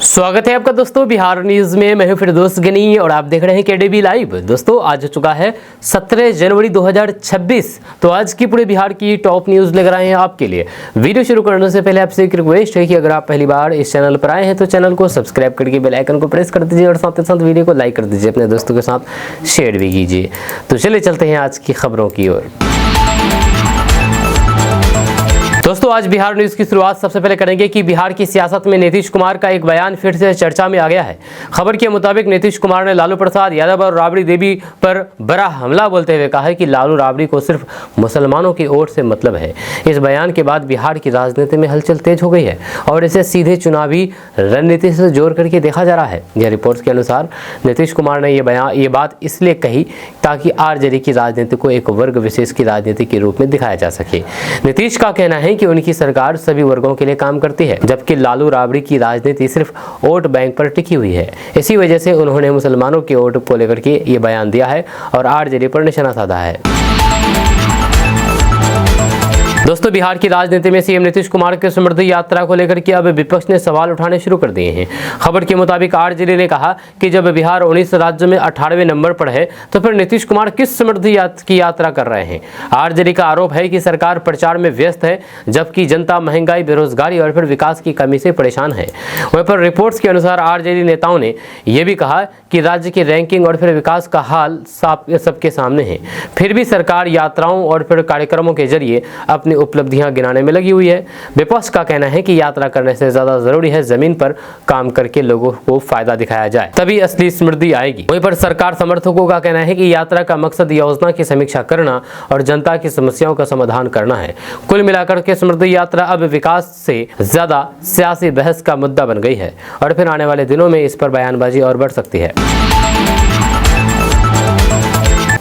स्वागत है आपका दोस्तों बिहार न्यूज में। मैं हूं फिरदौस गनी और आप देख रहे हैं केडीबी लाइव। दोस्तों आज हो चुका है 17 जनवरी 2026। तो आज की पूरे बिहार की टॉप न्यूज लेकर आए हैं आपके लिए। वीडियो शुरू करने से पहले आपसे एक रिक्वेस्ट है कि अगर आप पहली बार इस चैनल पर आए हैं तो चैनल को सब्सक्राइब करके बेल आइकन को प्रेस कर दीजिए और साथ ही साथ वीडियो को लाइक कर दीजिए, अपने दोस्तों के साथ शेयर भी कीजिए। तो चलिए चलते हैं आज की खबरों की ओर। दोस्तों आज बिहार न्यूज की शुरुआत सबसे पहले करेंगे कि बिहार की सियासत में नीतीश कुमार का एक बयान फिर से चर्चा में आ गया है। खबर के मुताबिक नीतीश कुमार ने लालू प्रसाद यादव और राबड़ी देवी पर बड़ा हमला बोलते हुए कहा है कि लालू राबड़ी को सिर्फ मुसलमानों की वोट से मतलब है। इस बयान के बाद बिहार की राजनीति में हलचल तेज हो गई है और इसे सीधे चुनावी रणनीति से जोड़ करके देखा जा रहा है। यह रिपोर्ट्स के अनुसार नीतीश कुमार ने ये बात इसलिए कही ताकि आरजेडी की राजनीति को एक वर्ग विशेष की राजनीति के रूप में दिखाया जा सके। नीतीश का कहना है कि उनकी सरकार सभी वर्गों के लिए काम करती है, जबकि लालू राबड़ी की राजनीति सिर्फ वोट बैंक पर टिकी हुई है। इसी वजह से उन्होंने मुसलमानों के वोट को लेकर के ये बयान दिया है और आरजेडी पर निशाना साधा है। दोस्तों बिहार की राजनीति में सीएम नीतीश कुमार के समृद्धि यात्रा को लेकर के अब विपक्ष ने सवाल उठाने शुरू कर दिए हैं। खबर के मुताबिक आरजेडी ने कहा कि जब बिहार 19 राज्यों में 18वें नंबर पर है तो फिर नीतीश कुमार किस समृद्धि की यात्रा कर रहे हैं। आरजेडी का आरोप है कि सरकार प्रचार में व्यस्त है, जबकि जनता महंगाई, बेरोजगारी और फिर विकास की कमी से परेशान है। वहीं पर रिपोर्ट्स के अनुसार आरजेडी नेताओं ने यह भी कहा कि राज्य की रैंकिंग और फिर विकास का हाल सबके सामने है, फिर भी सरकार यात्राओं और फिर कार्यक्रमों के जरिए अपनी उपलब्धियां गिनाने में लगी हुई है। विपक्ष का कहना है कि यात्रा करने से ज्यादा जरूरी है जमीन पर काम करके लोगों को फायदा दिखाया जाए, तभी असली समृद्धि आएगी। वहीं पर सरकार समर्थकों का कहना है कि यात्रा का मकसद योजना की समीक्षा करना और जनता की समस्याओं का समाधान करना है। कुल मिलाकर के समृद्धि यात्रा अब विकास से ज्यादा सियासी बहस का मुद्दा बन गई है और फिर आने वाले दिनों में इस पर बयानबाजी और बढ़ सकती है।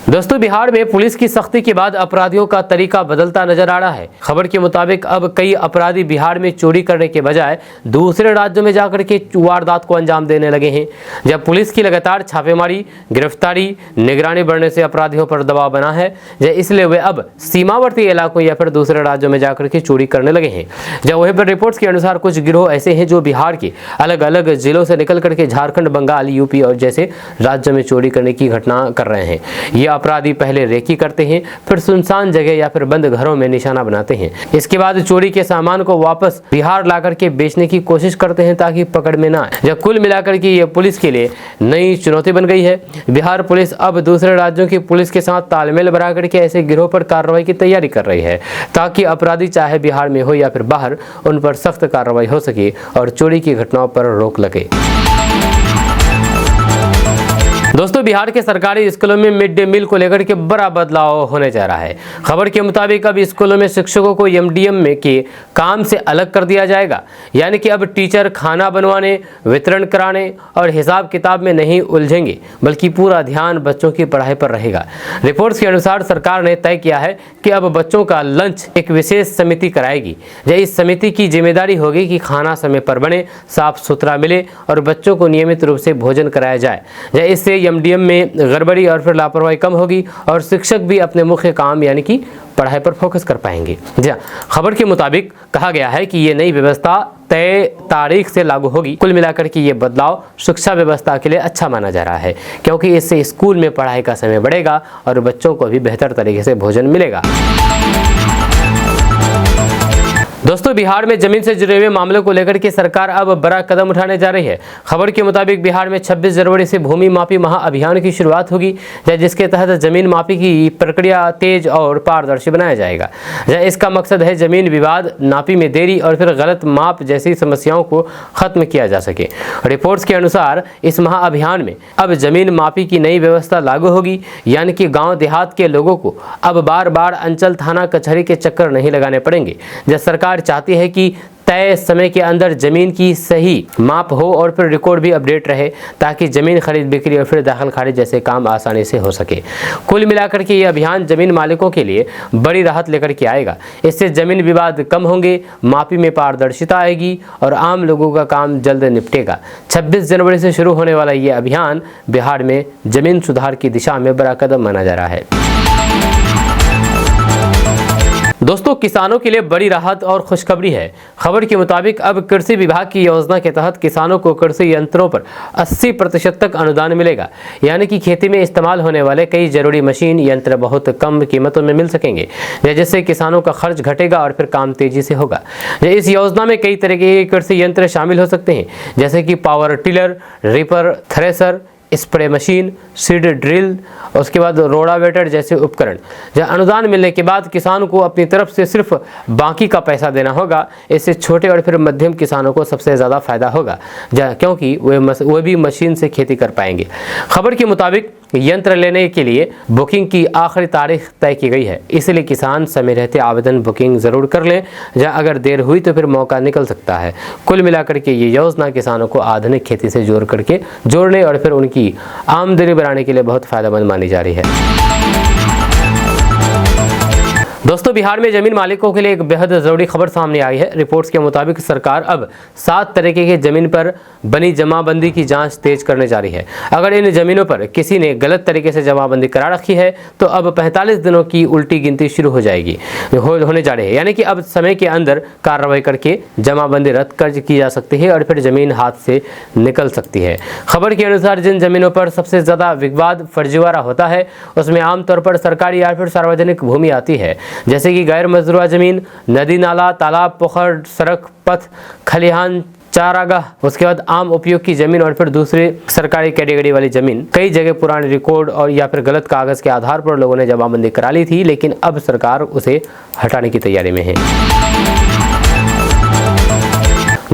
दोस्तों बिहार में पुलिस की सख्ती के बाद अपराधियों का तरीका बदलता नजर आ रहा है। खबर के मुताबिक अब कई अपराधी बिहार में चोरी करने के बजाय दूसरे राज्यों में जाकर के वारदात को अंजाम देने लगे हैं। जब पुलिस की लगातार छापेमारी, गिरफ्तारी, निगरानी बढ़ने से अपराधियों पर दबाव बना है, इसलिए वे अब सीमावर्ती इलाकों या फिर दूसरे राज्यों में जाकर के चोरी करने लगे हैं। जब वहीं पर रिपोर्ट्स के अनुसार कुछ गिरोह ऐसे हैं जो बिहार के अलग अलग जिलों से निकल करके झारखंड, बंगाल, यूपी और जैसे राज्यों में चोरी करने की घटना कर रहे हैं। ये अपराधी पहले रेकी करते हैं, फिर सुनसान जगह या फिर बंद घरों में निशाना बनाते हैं। इसके बाद चोरी के सामान को वापस बिहार लाकर के बेचने की कोशिश करते हैं ताकि पकड़ में ना आए। जब कुल मिलाकर के ये पुलिस के लिए नई चुनौती बन गई है। बिहार पुलिस अब दूसरे राज्यों की पुलिस के साथ तालमेल बना करके ऐसे गिरोह पर कार्रवाई की तैयारी कर रही है ताकि अपराधी चाहे बिहार में हो या फिर बाहर, उन पर सख्त कार्रवाई हो सके और चोरी की घटनाओं पर रोक लगे। दोस्तों बिहार के सरकारी स्कूलों में मिड डे मील को लेकर के बड़ा बदलाव होने जा रहा है। खबर के मुताबिक अब स्कूलों में शिक्षकों को एमडीएम में के काम से अलग कर दिया जाएगा, यानी कि अब टीचर खाना बनवाने, वितरण कराने और हिसाब किताब में नहीं उलझेंगे, बल्कि पूरा ध्यान बच्चों की पढ़ाई पर रहेगा। रिपोर्ट्स के अनुसार सरकार ने तय किया है कि अब बच्चों का लंच एक विशेष समिति कराएगी। इस समिति की जिम्मेदारी होगी कि खाना समय पर बने, साफ सुथरा मिले और बच्चों को नियमित रूप से भोजन कराया जाए। इससे एमडीएम में गड़बड़ी और फिर लापरवाही कम होगी और शिक्षक भी अपने मुख्य काम यानी कि पढ़ाई पर फोकस कर पाएंगे। जी हाँ, खबर के मुताबिक कहा गया है कि ये नई व्यवस्था तय तारीख से लागू होगी। कुल मिलाकर के ये बदलाव शिक्षा व्यवस्था के लिए अच्छा माना जा रहा है, क्योंकि इससे स्कूल में पढ़ाई का समय बढ़ेगा और बच्चों को भी बेहतर तरीके से भोजन मिलेगा। दोस्तों बिहार में जमीन से जुड़े हुए मामलों को लेकर के सरकार अब बड़ा कदम उठाने जा रही है। खबर के मुताबिक बिहार में 26 जनवरी से भूमि मापी महाअभियान की शुरुआत होगी, जिसके तहत जमीन मापी की प्रक्रिया तेज और पारदर्शी बनाया जाएगा। इसका मकसद है जमीन विवाद, नापी में देरी और फिर गलत माप जैसी समस्याओं को खत्म किया जा सके। रिपोर्ट्स के अनुसार इस महाअभियान में अब जमीन मापी की नई व्यवस्था लागू होगी, यानी कि गाँव देहात के लोगों को अब बार बार अंचल, थाना, कचहरी के चक्कर नहीं लगाने पड़ेंगे। सरकार चाहती है कि तय समय के अंदर जमीन की सही माप हो और फिर रिकॉर्ड भी अपडेट रहे, ताकि जमीन खरीद बिक्री और फिर दाखिल खारिज जैसे काम आसानी से हो सके। कुल मिलाकर के ये अभियान जमीन मालिकों के लिए बड़ी राहत लेकर के आएगा। इससे जमीन विवाद कम होंगे, मापी में पारदर्शिता आएगी और आम लोगों का काम जल्द निपटेगा। 26 जनवरी से शुरू होने वाला ये अभियान बिहार में जमीन सुधार की दिशा में बड़ा कदम माना जा रहा है। दोस्तों, किसानों के लिए बड़ी राहत और खुशखबरी है। खबर के मुताबिक अब कृषि विभाग की योजना के तहत किसानों को कृषि यंत्रों पर 80% तक अनुदान मिलेगा। यानी कि खेती में इस्तेमाल होने वाले कई जरूरी मशीन यंत्र बहुत कम कीमतों में मिल सकेंगे, जिससे किसानों का खर्च घटेगा और फिर काम तेजी से होगा। इस योजना में कई तरह के कृषि यंत्र शामिल हो सकते हैं, जैसे कि power tiller, reaper, thresher, spray machine, seed drill, उसके बाद रोटावेटर जैसे उपकरण। जहाँ अनुदान मिलने के बाद किसान को अपनी तरफ से सिर्फ बाकी का पैसा देना होगा। इससे छोटे और फिर मध्यम किसानों को सबसे ज़्यादा फायदा होगा, क्योंकि वे भी मशीन से खेती कर पाएंगे। खबर के मुताबिक यंत्र लेने के लिए बुकिंग की आखिरी तारीख तय की गई है, इसलिए किसान समय रहते आवेदन बुकिंग ज़रूर कर लें, जहाँ अगर देर हुई तो फिर मौका निकल सकता है। कुल मिलाकर के ये योजना किसानों को आधुनिक खेती से जोड़ने और फिर उनकी आमदनी बढ़ाने के लिए बहुत फायदेमंद मानी जा रही है। दोस्तों, बिहार में जमीन मालिकों के लिए एक बेहद ज़रूरी खबर सामने आई है। रिपोर्ट्स के मुताबिक सरकार अब 7 तरीके के जमीन पर बनी जमाबंदी की जांच तेज करने जा रही है। अगर इन जमीनों पर किसी ने गलत तरीके से जमाबंदी करा रखी है तो अब 45 दिनों की उल्टी गिनती शुरू होने जा रही है। यानी कि अब समय के अंदर कार्रवाई करके जमाबंदी रद्द कर की जा सकती है और फिर जमीन हाथ से निकल सकती है। खबर के अनुसार जिन जमीनों पर सबसे ज़्यादा विवाद फर्जीवाड़ा होता है उसमें आमतौर पर सरकारी या फिर सार्वजनिक भूमि आती है, जैसे कि गैर मजरूआ जमीन, नदी नाला, तालाब, पोखर, सड़क, पथ, खलिहान, चारागाह, उसके बाद आम उपयोग की जमीन और फिर दूसरी सरकारी कैटेगरी वाली जमीन। कई जगह पुराने रिकॉर्ड और या फिर गलत कागज के आधार पर लोगों ने जमाबंदी करा ली थी, लेकिन अब सरकार उसे हटाने की तैयारी में है।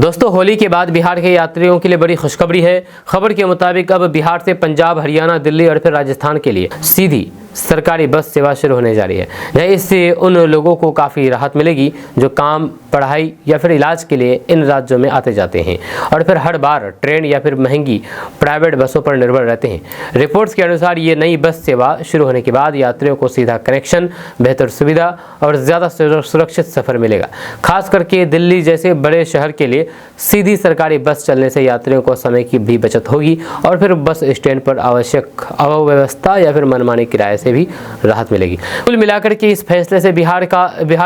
दोस्तों, होली के बाद बिहार के यात्रियों के लिए बड़ी खुशखबरी है। खबर के मुताबिक अब बिहार से पंजाब, हरियाणा, दिल्ली और फिर राजस्थान के लिए सीधी सरकारी बस सेवा शुरू होने जा रही है। इससे उन लोगों को काफ़ी राहत मिलेगी जो काम, पढ़ाई या फिर इलाज के लिए इन राज्यों में आते जाते हैं और फिर हर बार ट्रेन या फिर महंगी प्राइवेट बसों पर निर्भर रहते हैं। रिपोर्ट्स के अनुसार ये नई बस सेवा शुरू होने के बाद यात्रियों को सीधा कनेक्शन, बेहतर सुविधा और ज़्यादा सुरक्षित सफ़र मिलेगा। खास करके दिल्ली जैसे बड़े शहर के लिए सीधी सरकारी बस चलने से यात्रियों को समय की भी बचत होगी और फिर बस स्टैंड पर आवश्यक अव्यवस्था या फिर मनमानी किराए से भी राहत मिलेगी। कुल मिलाकर के इस फैसले से बिहार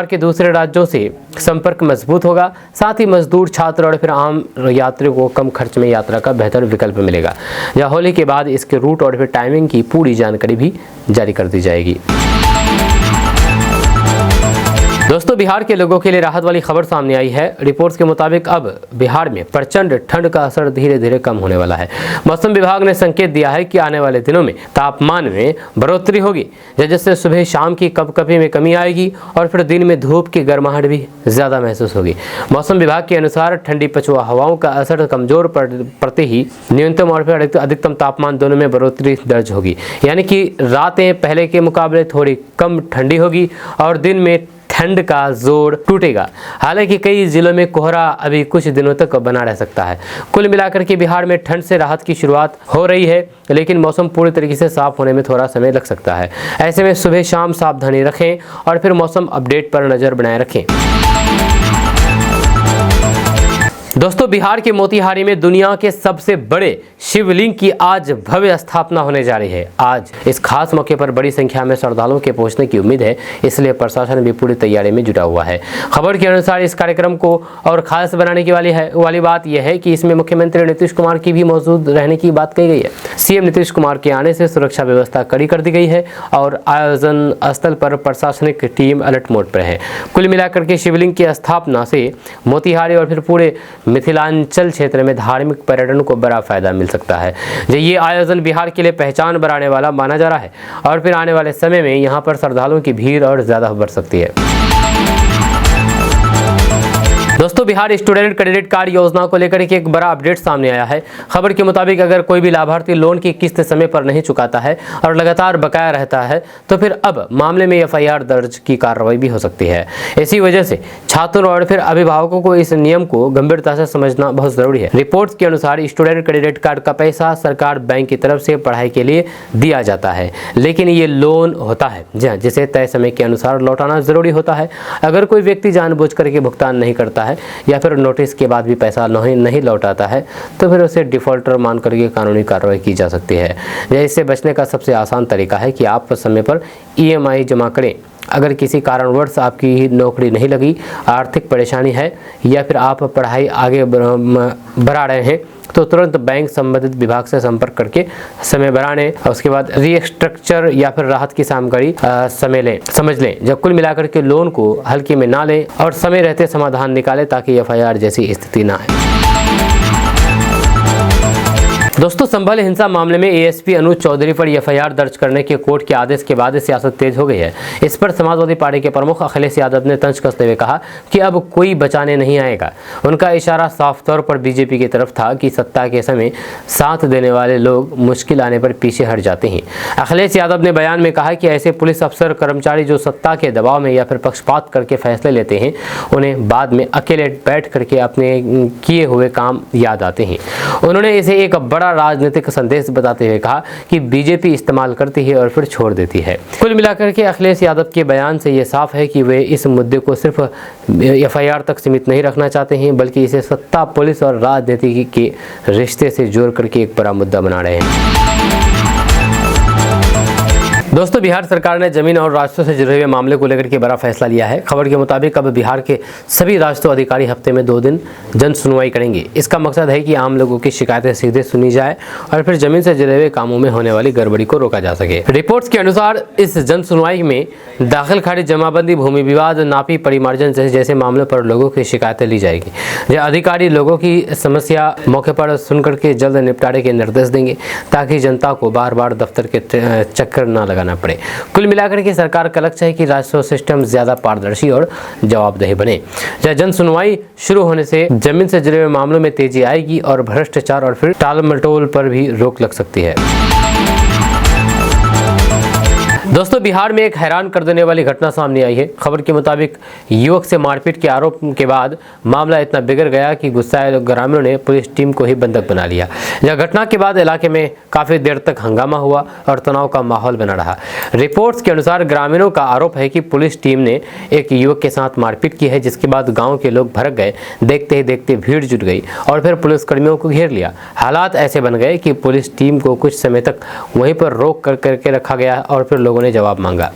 के दूसरे राज्यों से संपर्क मजबूत होगा। साथ ही मजदूर, छात्र और फिर आम यात्रियों को कम खर्च में यात्रा का बेहतर विकल्प मिलेगा। या होली के बाद इसके रूट और फिर टाइमिंग की पूरी जानकारी भी जारी कर दी जाएगी। दोस्तों, बिहार के लोगों के लिए राहत वाली खबर सामने आई है। रिपोर्ट्स के मुताबिक अब बिहार में प्रचंड ठंड का असर धीरे धीरे कम होने वाला है। मौसम विभाग ने संकेत दिया है कि आने वाले दिनों में तापमान में बढ़ोतरी होगी, जिससे सुबह शाम की कपकपी में कमी आएगी और फिर दिन में धूप की गर्माहट भी ज़्यादा महसूस होगी। मौसम विभाग के अनुसार ठंडी पछुआ हवाओं का असर कमजोर पड़ते ही न्यूनतम और फिर अधिकतम तापमान दोनों में बढ़ोतरी दर्ज होगी। यानी कि रातें पहले के मुकाबले थोड़ी कम ठंडी होगी और दिन में ठंड का जोर टूटेगा। हालांकि कई जिलों में कोहरा अभी कुछ दिनों तक बना रह सकता है। कुल मिलाकर के बिहार में ठंड से राहत की शुरुआत हो रही है, लेकिन मौसम पूरी तरीके से साफ होने में थोड़ा समय लग सकता है। ऐसे में सुबह शाम सावधानी रखें और फिर मौसम अपडेट पर नज़र बनाए रखें। दोस्तों, बिहार के मोतिहारी में दुनिया के सबसे बड़े शिवलिंग की आज भव्य स्थापना होने जा रही है। आज इस खास मौके पर बड़ी संख्या में श्रद्धालुओं के पहुंचने की उम्मीद है, इसलिए प्रशासन भी पूरी तैयारी में जुटा हुआ है। खबर के अनुसार इस कार्यक्रम को और खास बनाने की वाली बात यह है कि इसमें मुख्यमंत्री नीतीश कुमार की भी मौजूद रहने की बात कही गई है। सीएम नीतीश कुमार के आने से सुरक्षा व्यवस्था कड़ी कर दी गई है और आयोजन स्थल पर प्रशासनिक टीम अलर्ट मोड पर है। कुल मिलाकर के शिवलिंग की स्थापना से मोतिहारी और फिर पूरे मिथिलांचल क्षेत्र में धार्मिक पर्यटन को बड़ा फायदा मिल सकता है। ये आयोजन बिहार के लिए पहचान बढ़ाने वाला माना जा रहा है और फिर आने वाले समय में यहाँ पर श्रद्धालुओं की भीड़ और ज़्यादा बढ़ सकती है। दोस्तों, बिहार स्टूडेंट क्रेडिट कार्ड योजना को लेकर एक बड़ा अपडेट सामने आया है। खबर के मुताबिक अगर कोई भी लाभार्थी लोन की किस्त समय पर नहीं चुकाता है और लगातार बकाया रहता है तो फिर अब मामले में एफआईआर दर्ज की कार्रवाई भी हो सकती है। इसी वजह से छात्रों और फिर अभिभावकों को इस नियम को गंभीरता से समझना बहुत जरूरी है। रिपोर्ट्स के अनुसार स्टूडेंट क्रेडिट कार्ड का पैसा सरकार बैंक की तरफ से पढ़ाई के लिए दिया जाता है, लेकिन ये लोन होता है जिसे तय समय के अनुसार लौटाना जरूरी होता है। अगर कोई व्यक्ति जानबूझ करके भुगतान नहीं करता है या फिर नोटिस के बाद भी पैसा नहीं लौटाता है तो फिर उसे डिफॉल्टर मान करके कानूनी कार्रवाई की जा सकती है। इससे बचने का सबसे आसान तरीका है कि आप समय पर ईएमआई जमा करें अगर किसी कारणवश आपकी नौकरी नहीं लगी, आर्थिक परेशानी है या फिर आप पढ़ाई आगे बढ़ा रहे हैं तो तुरंत बैंक संबंधित विभाग से संपर्क करके समय बढ़ाने और उसके बाद रीस्ट्रक्चर या फिर राहत की सामग्री समझ लें। जब कुल मिलाकर के लोन को हल्के में ना लें और समय रहते समाधान निकालें ताकि FIR जैसी स्थिति ना आए। दोस्तों, संभल हिंसा मामले में ASP अनुज चौधरी पर FIR दर्ज करने के कोर्ट के आदेश के बाद सियासत तेज हो गई है। इस पर समाजवादी पार्टी के प्रमुख अखिलेश यादव ने तंज कसते हुए कहा कि अब कोई बचाने नहीं आएगा। उनका इशारा साफ तौर पर बीजेपी की तरफ था कि सत्ता के समय साथ देने वाले लोग मुश्किल आने पर पीछे हट जाते हैं। अखिलेश यादव ने बयान में कहा कि ऐसे पुलिस अफसर कर्मचारी जो सत्ता के दबाव में या फिर पक्षपात करके फैसले लेते हैं, उन्हें बाद में अकेले बैठ करके अपने किए हुए काम याद आते हैं। उन्होंने इसे एक बड़ा राजनीतिक संदेश बताते हुए कहा कि बीजेपी इस्तेमाल करती है और फिर छोड़ देती है। कुल मिलाकर के अखिलेश यादव के बयान से ये साफ है कि वे इस मुद्दे को सिर्फ FIR तक सीमित नहीं रखना चाहते हैं, बल्कि इसे सत्ता, पुलिस और राजनीति के रिश्ते से जोड़ करके एक बड़ा मुद्दा बना रहे हैं। दोस्तों, बिहार सरकार ने जमीन और राजस्व से जुड़े हुए मामले को लेकर के बड़ा फैसला लिया है। खबर के मुताबिक अब बिहार के सभी राजस्व अधिकारी हफ्ते में 2 दिन जन सुनवाई करेंगे। इसका मकसद है कि आम लोगों की शिकायतें सीधे सुनी जाए और फिर जमीन से जुड़े हुए कामों में होने वाली गड़बड़ी को रोका जा सके। रिपोर्ट्स के अनुसार इस जन सुनवाई में दाखिल खारिज, जमाबंदी, भूमि विवाद, नापी, परिमार्जन जैसे मामलों पर लोगों की शिकायतें ली जाएगी। यह अधिकारी लोगों की समस्या मौके पर सुनकर के जल्द निपटारे के निर्देश देंगे ताकि जनता को बार बार दफ्तर के चक्कर न लगाना पड़े। कुल मिलाकर के सरकार का लक्ष्य है कि राजस्व सिस्टम ज्यादा पारदर्शी और जवाबदेह बने। जन सुनवाई शुरू होने से जमीन से जुड़े हुए मामलों में तेजी आएगी और भ्रष्टाचार और फिर टाल मटोल पर भी रोक लग सकती है। दोस्तों, बिहार में एक हैरान कर देने वाली घटना सामने आई है। खबर के मुताबिक युवक से मारपीट के आरोप के बाद मामला इतना बिगड़ गया कि गुस्साए ग्रामीणों ने पुलिस टीम को ही बंधक बना लिया। यह घटना के बाद इलाके में काफी देर तक हंगामा हुआ और तनाव का माहौल बना रहा। रिपोर्ट्स के अनुसार ग्रामीणों का आरोप है कि पुलिस टीम ने एक युवक के साथ मारपीट की है, जिसके बाद गाँव के लोग भड़क गए। देखते ही देखते भीड़ जुट गई और फिर पुलिसकर्मियों को घेर लिया। हालात ऐसे बन गए कि पुलिस टीम को कुछ समय तक वहीं पर रोक करके रखा गया और फिर लोगों ने जवाब मांगा।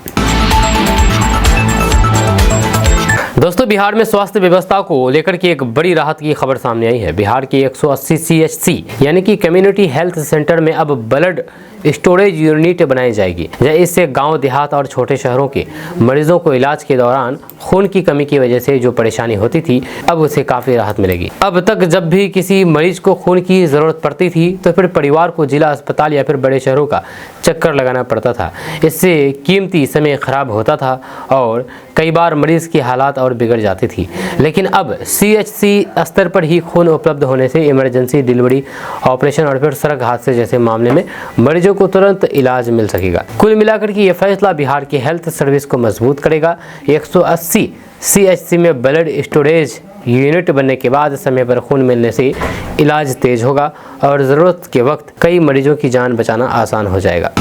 दोस्तों, बिहार में स्वास्थ्य व्यवस्था को लेकर के एक बड़ी राहत की खबर सामने आई है। बिहार के 180 CHC यानी कि कम्युनिटी हेल्थ सेंटर में अब ब्लड स्टोरेज यूनिट बनाई जाएगी। इससे गांव, देहात और छोटे शहरों के मरीजों को इलाज के दौरान खून की कमी की वजह से जो परेशानी होती थी, अब उसे काफी राहत मिलेगी। अब तक जब भी किसी मरीज को खून की जरूरत पड़ती थी तो फिर परिवार को जिला अस्पताल या फिर बड़े शहरों का चक्कर लगाना पड़ता था। इससे कीमती समय खराब होता था और कई बार मरीज की हालात और बिगड़ जाती थी। लेकिन अब CHC स्तर पर ही खून उपलब्ध होने से इमरजेंसी, डिलीवरी, ऑपरेशन और फिर सड़क हादसे जैसे मामले में मरीजों को तुरंत इलाज मिल सकेगा। कुल मिलाकर के ये फैसला बिहार की हेल्थ सर्विस को मजबूत करेगा। 180 CHC में ब्लड स्टोरेज यूनिट बनने के बाद समय पर खून मिलने से इलाज तेज होगा और ज़रूरत के वक्त कई मरीजों की जान बचाना आसान हो जाएगा।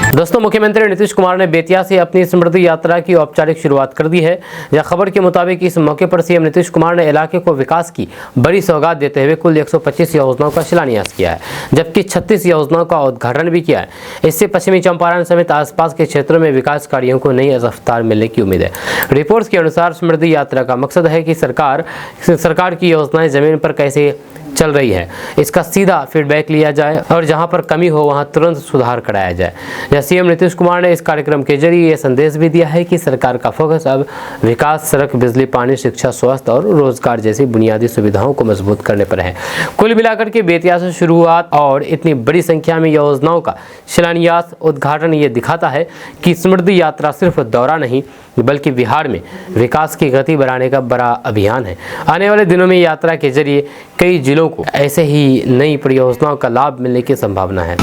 दोस्तों, मुख्यमंत्री नीतीश कुमार ने बेतिया से अपनी समृद्धि यात्रा की औपचारिक शुरुआत कर दी है। यह खबर के मुताबिक इस मौके पर सीएम नीतीश कुमार ने इलाके को विकास की बड़ी सौगात देते हुए कुल 125 योजनाओं का शिलान्यास किया है, जबकि 36 योजनाओं का उद्घाटन भी किया है। इससे पश्चिमी चंपारण समेत आसपास के क्षेत्रों में विकास कार्यों को नई रफ्तार मिलने की उम्मीद है। रिपोर्ट्स के अनुसार समृद्धि यात्रा का मकसद है कि सरकार की योजनाएं जमीन पर कैसे चल रही है, इसका सीधा फीडबैक लिया जाए और जहां पर कमी हो वहां तुरंत सुधार कराया जाए। सीएम नीतीश कुमार ने इस कार्यक्रम के जरिए यह संदेश भी दिया है कि सरकार का फोकस अब विकास, सड़क, बिजली, पानी, शिक्षा, स्वास्थ्य और रोजगार जैसी बुनियादी सुविधाओं को मजबूत करने पर है। कुल मिलाकर के बेतिया से शुरुआत और इतनी बड़ी संख्या में योजनाओं का शिलान्यास, उद्घाटन ये दिखाता है कि समृद्धि यात्रा सिर्फ दौरा नहीं बल्कि बिहार में विकास की गति बढ़ाने का बड़ा अभियान है। आने वाले दिनों में यात्रा के जरिए कई जिलों को ऐसे ही नई परियोजनाओं का लाभ मिलने की संभावना है।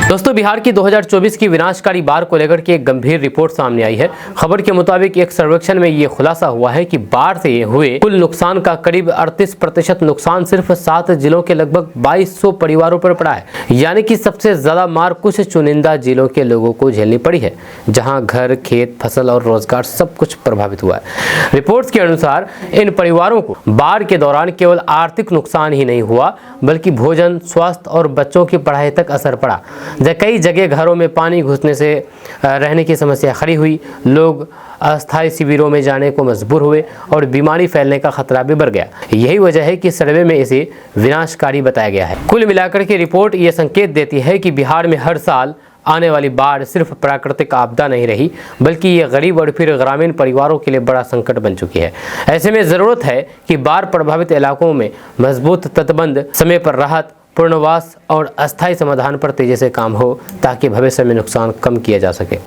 दोस्तों, बिहार की 2024 की विनाशकारी बाढ़ को लेकर के एक गंभीर रिपोर्ट सामने आई है। खबर के मुताबिक एक सर्वेक्षण में ये खुलासा हुआ है कि बाढ़ से हुए कुल नुकसान का करीब 38% नुकसान सिर्फ 7 जिलों के लगभग 2200 परिवारों पर पड़ा है। यानी कि सबसे ज्यादा मार कुछ चुनिंदा जिलों के लोगों को झेलनी पड़ी है, जहां घर, खेत, फसल और रोजगार सब कुछ प्रभावित हुआ है। रिपोर्ट्स के अनुसार इन परिवारों को बाढ़ के दौरान केवल आर्थिक नुकसान ही नहीं हुआ बल्कि भोजन, स्वास्थ्य और बच्चों की पढ़ाई तक असर पड़ा। कई जगह घरों में पानी घुसने से रहने की समस्या खड़ी हुई, लोग अस्थायी शिविरों में जाने को मजबूर हुए और बीमारी फैलने का खतरा भी बढ़ गया। यही वजह है कि सर्वे में इसे विनाशकारी बताया गया है। कुल मिलाकर के रिपोर्ट ये संकेत देती है कि बिहार में हर साल आने वाली बाढ़ सिर्फ प्राकृतिक आपदा नहीं रही, बल्कि ये गरीब और फिर ग्रामीण परिवारों के लिए बड़ा संकट बन चुकी है। ऐसे में ज़रूरत है कि बाढ़ प्रभावित इलाकों में मजबूत तटबंध, समय पर राहत, पुनर्वास और अस्थायी समाधान पर तेजी से काम हो, ताकि भविष्य में नुकसान कम किया जा सके।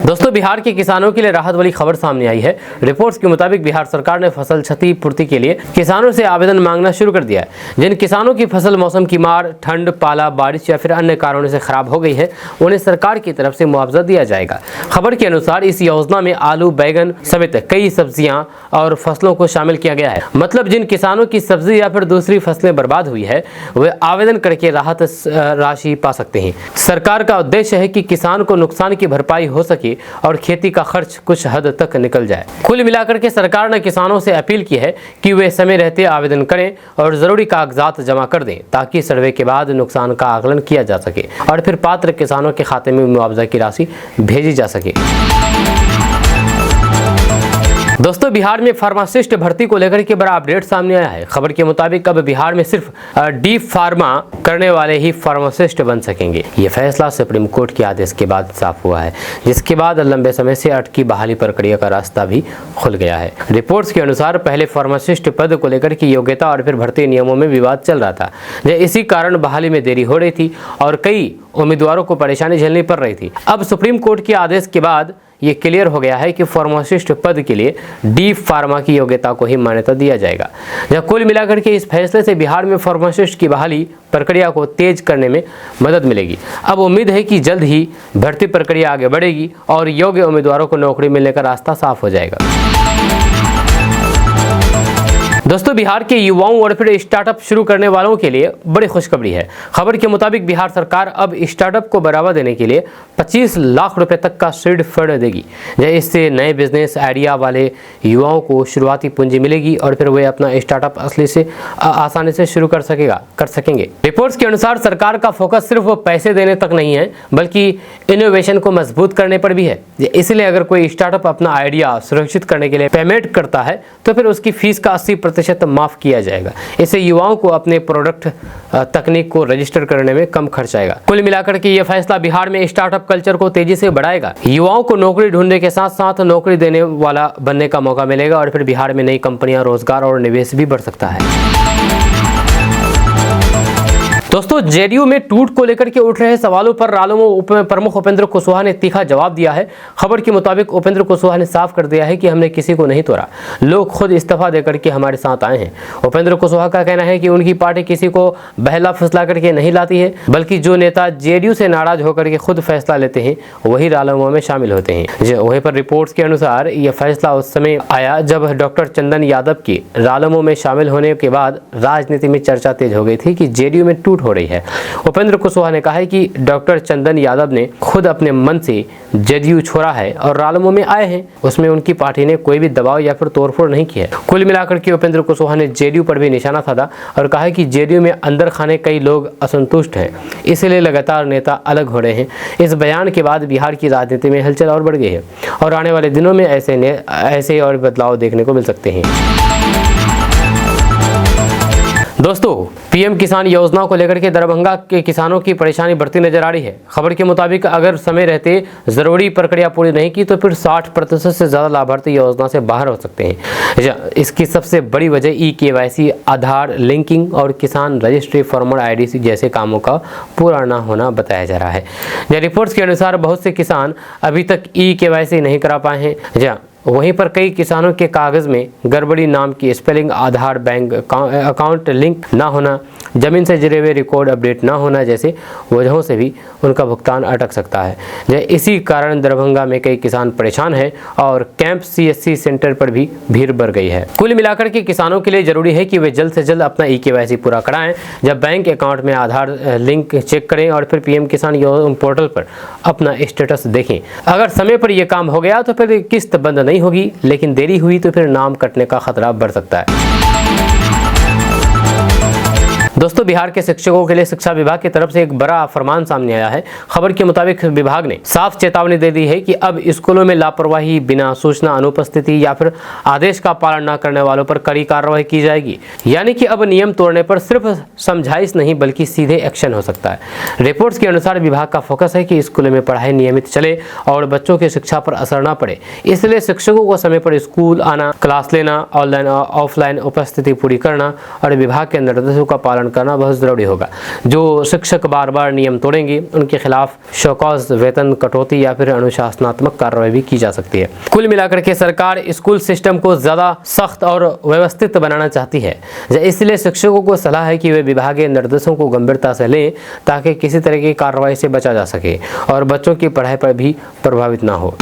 दोस्तों, बिहार के किसानों के लिए राहत वाली खबर सामने आई है। रिपोर्ट्स के मुताबिक बिहार सरकार ने फसल क्षति पूर्ति के लिए किसानों से आवेदन मांगना शुरू कर दिया है। जिन किसानों की फसल मौसम की मार, ठंड, पाला, बारिश या फिर अन्य कारणों से खराब हो गई है, उन्हें सरकार की तरफ से मुआवजा दिया जाएगा। खबर के अनुसार इस योजना में आलू, बैगन समेत कई सब्जियां और फसलों को शामिल किया गया है। मतलब जिन किसानों की सब्जी या फिर दूसरी फसलें बर्बाद हुई है, वे आवेदन करके राहत राशि पा सकते हैं। सरकार का उद्देश्य है कि किसान को नुकसान की भरपाई हो सके और खेती का खर्च कुछ हद तक निकल जाए। कुल मिलाकर के सरकार ने किसानों से अपील की है कि वे समय रहते आवेदन करें और जरूरी कागजात जमा कर दें, ताकि सर्वे के बाद नुकसान का आकलन किया जा सके और फिर पात्र किसानों के खाते में मुआवजा की राशि भेजी जा सके। दोस्तों, बिहार में फार्मासिस्ट भर्ती को लेकर के बड़ा अपडेट सामने आया है। खबर के मुताबिक अब बिहार में सिर्फ डी फार्मा करने वाले ही फार्मासिस्ट बन सकेंगे। ये फैसला सुप्रीम कोर्ट के आदेश के बाद साफ हुआ है, जिसके बाद लंबे समय से अटकी बहाली प्रक्रिया का रास्ता भी खुल गया है। रिपोर्ट्स के अनुसार पहले फार्मासिस्ट पद को लेकर की योग्यता और फिर भर्ती नियमों में विवाद चल रहा था। इसी कारण बहाली में देरी हो रही थी और कई उम्मीदवारों को परेशानी झेलनी पड़ रही थी। अब सुप्रीम कोर्ट के आदेश के बाद ये क्लियर हो गया है कि फार्मासिस्ट पद के लिए डी फार्मा की योग्यता को ही मान्यता दिया जाएगा। कुल मिलाकर के इस फैसले से बिहार में फार्मासिस्ट की बहाली प्रक्रिया को तेज करने में मदद मिलेगी। अब उम्मीद है कि जल्द ही भर्ती प्रक्रिया आगे बढ़ेगी और योग्य उम्मीदवारों को नौकरी मिलने का रास्ता साफ हो जाएगा। दोस्तों, बिहार के युवाओं और फिर स्टार्टअप शुरू करने वालों के लिए बड़ी खुशखबरी है। खबर के मुताबिक बिहार सरकार अब स्टार्टअप को बढ़ावा देने के लिए 25 लाख रुपए तक का सीड फंड देगी। इससे नए बिजनेस आइडिया वाले युवाओं को शुरुआती पूंजी मिलेगी और फिर वे अपना स्टार्टअप आसानी से शुरू कर सकेंगे। रिपोर्ट्स के अनुसार सरकार का फोकस सिर्फ पैसे देने तक नहीं है, बल्कि इनोवेशन को मजबूत करने पर भी है। इसलिए अगर कोई स्टार्टअप अपना आइडिया सुरक्षित करने के लिए पेमेंट करता है तो फिर उसकी फीस का 80% माफ किया जाएगा। इससे युवाओं को अपने प्रोडक्ट तकनीक को रजिस्टर करने में कम खर्च आएगा। कुल मिलाकर के ये फैसला बिहार में स्टार्टअप कल्चर को तेजी से बढ़ाएगा। युवाओं को नौकरी ढूंढने के साथ साथ नौकरी देने वाला बनने का मौका मिलेगा और फिर बिहार में नई कंपनियां, रोजगार और निवेश भी बढ़ सकता है। दोस्तों, जेडीयू में टूट को लेकर के उठ रहे सवालों पर रालोमो प्रमुख उपेंद्र कुशवाहा ने तीखा जवाब दिया है। खबर के मुताबिक उपेंद्र कुशवाहा ने साफ कर दिया है कि हमने किसी को नहीं तोड़ा, लोग खुद इस्तीफा देकर के हमारे साथ आए हैं। उपेंद्र कुशवाहा का कहना है कि उनकी पार्टी किसी को बहला फुसला करके नहीं लाती है, बल्कि जो नेता जेडीयू से नाराज होकर के खुद फैसला लेते हैं वही रालोमो में शामिल होते हैं। वहीं पर रिपोर्ट्स के अनुसार यह फैसला उस समय आया जब डॉक्टर चंदन यादव की रालोमो में शामिल होने के बाद राजनीति में चर्चा तेज हो गई थी कि जेडीयू में टूट हो रही है। उपेंद्र कुशवाहा ने कहा है कि डॉक्टर चंदन यादव ने खुद अपने मन से जेडीयू छोड़ा है और रालोमो में आए हैं, उसमें उनकी पार्टी ने कोई भी दबाव या फिर तोड़फोड़ नहीं की है। कुल मिलाकर के उपेंद्र कुशवाहा ने जेडीयू पर भी निशाना साधा और कहा कि जेडीयू में अंदर खाने कई लोग असंतुष्ट हैं, इसलिए लगातार नेता अलग हो रहे हैं। इस बयान के बाद बिहार की राजनीति में हलचल और बढ़ गई है और आने वाले दिनों में ऐसे और बदलाव देखने को मिल सकते हैं। दोस्तों, पीएम किसान योजना को लेकर के दरभंगा के किसानों की परेशानी बढ़ती नजर आ रही है। खबर के मुताबिक अगर समय रहते जरूरी प्रक्रिया पूरी नहीं की तो फिर 60% से ज्यादा लाभार्थी योजना से बाहर हो सकते हैं। इसकी सबसे बड़ी वजह ई-केवाईसी, आधार लिंकिंग और किसान रजिस्ट्री, फार्मर आईडी जैसे कामों का पूरा न होना बताया जा रहा है। रिपोर्ट्स के अनुसार बहुत से किसान अभी तक ई-केवाईसी नहीं करा पाए हैं। वहीं पर कई किसानों के कागज में गड़बड़ी, नाम की स्पेलिंग, आधार बैंक अकाउंट लिंक ना होना, जमीन से जुड़े हुए रिकॉर्ड अपडेट ना होना जैसे वजहों से भी उनका भुगतान अटक सकता है। इसी कारण दरभंगा में कई किसान परेशान हैं और कैंप सीएससी सेंटर पर भी भीड़ बढ़ गई है। कुल मिलाकर के किसानों के लिए जरूरी है कि वे जल्द से जल्द अपना ई-केवाईसी पूरा कराएं, जब बैंक अकाउंट में आधार लिंक चेक करें और फिर पीएम किसान पोर्टल पर अपना स्टेटस देखें। अगर समय पर यह काम हो गया तो फिर किस्त बंद नहीं होगी, लेकिन देरी हुई तो फिर नाम कटने का खतरा बढ़ सकता है। दोस्तों, बिहार के शिक्षकों के लिए शिक्षा विभाग की तरफ से एक बड़ा फरमान सामने आया है। खबर के मुताबिक विभाग ने साफ चेतावनी दे दी है कि अब स्कूलों में लापरवाही, बिना सूचना अनुपस्थिति या फिर आदेश का पालन न करने वालों पर कड़ी कार्रवाई की जाएगी। यानी कि अब नियम तोड़ने पर सिर्फ समझाइश नहीं बल्कि सीधे एक्शन हो सकता है। रिपोर्ट्स के अनुसार विभाग का फोकस है कि स्कूलों में पढ़ाई नियमित चले और बच्चों की शिक्षा पर असर न पड़े। इसलिए शिक्षकों को समय पर स्कूल आना, क्लास लेना, ऑनलाइन और ऑफलाइन उपस्थिति पूरी करना और विभाग के निर्देशों का पालन करना बहुत जरूरी होगा। जो शिक्षक बार बार नियम तोड़ेंगे उनके खिलाफ शौकौज वेतन कटौती या फिर अनुशासनात्मक कार्रवाई भी की जा सकती है। कुल मिलाकर के सरकार स्कूल सिस्टम को ज्यादा सख्त और व्यवस्थित बनाना चाहती है। इसलिए शिक्षकों को सलाह है कि वे विभागीय निर्देशों को गंभीरता से लें ताकि किसी तरह की कार्रवाई से बचा जा सके और बच्चों की पढ़ाई पर भी प्रभावित ना हो।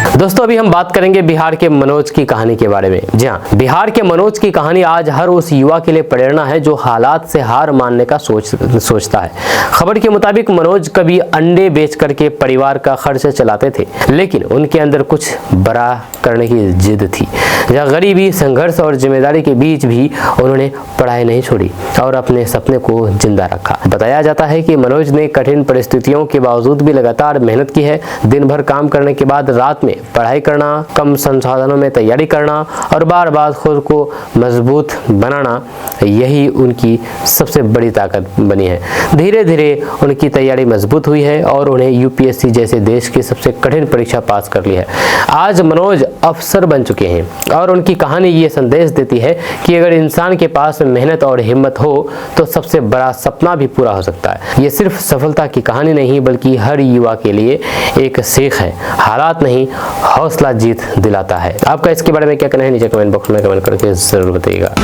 दोस्तों, अभी हम बात करेंगे बिहार के मनोज की कहानी के बारे में। जी हाँ, बिहार के मनोज की कहानी आज हर उस युवा के लिए प्रेरणा है जो हालात से हार मानने का सोचता है। खबर के मुताबिक मनोज कभी अंडे बेच करके परिवार का खर्च चलाते थे, लेकिन उनके अंदर कुछ बड़ा करने की जिद थी। जहाँ गरीबी, संघर्ष और जिम्मेदारी के बीच भी उन्होंने पढ़ाई नहीं छोड़ी और अपने सपने को जिंदा रखा। बताया जाता है कि मनोज ने कठिन परिस्थितियों के बावजूद भी लगातार मेहनत की है। दिन भर काम करने के बाद रात में पढ़ाई करना, कम संसाधनों में तैयारी करना और बार बार खुद को मजबूत बनाना, यही उनकी सबसे बड़ी ताकत बनी है। धीरे धीरे उनकी तैयारी मजबूत हुई है और उन्हें यूपीएससी जैसे देश की सबसे कठिन परीक्षा पास कर ली है। आज मनोज अफसर बन चुके हैं और उनकी कहानी ये संदेश देती है कि अगर इंसान के पास मेहनत और हिम्मत हो तो सबसे बड़ा सपना भी पूरा हो सकता है। ये सिर्फ सफलता की कहानी नहीं बल्कि हर युवा के लिए एक सीख है। हालात नहीं, हौसला जीत दिलाता है। आपका इसके बारे में क्या कहना है नीचे कमेंट बॉक्स में कमेंट करके जरूर बताइएगा।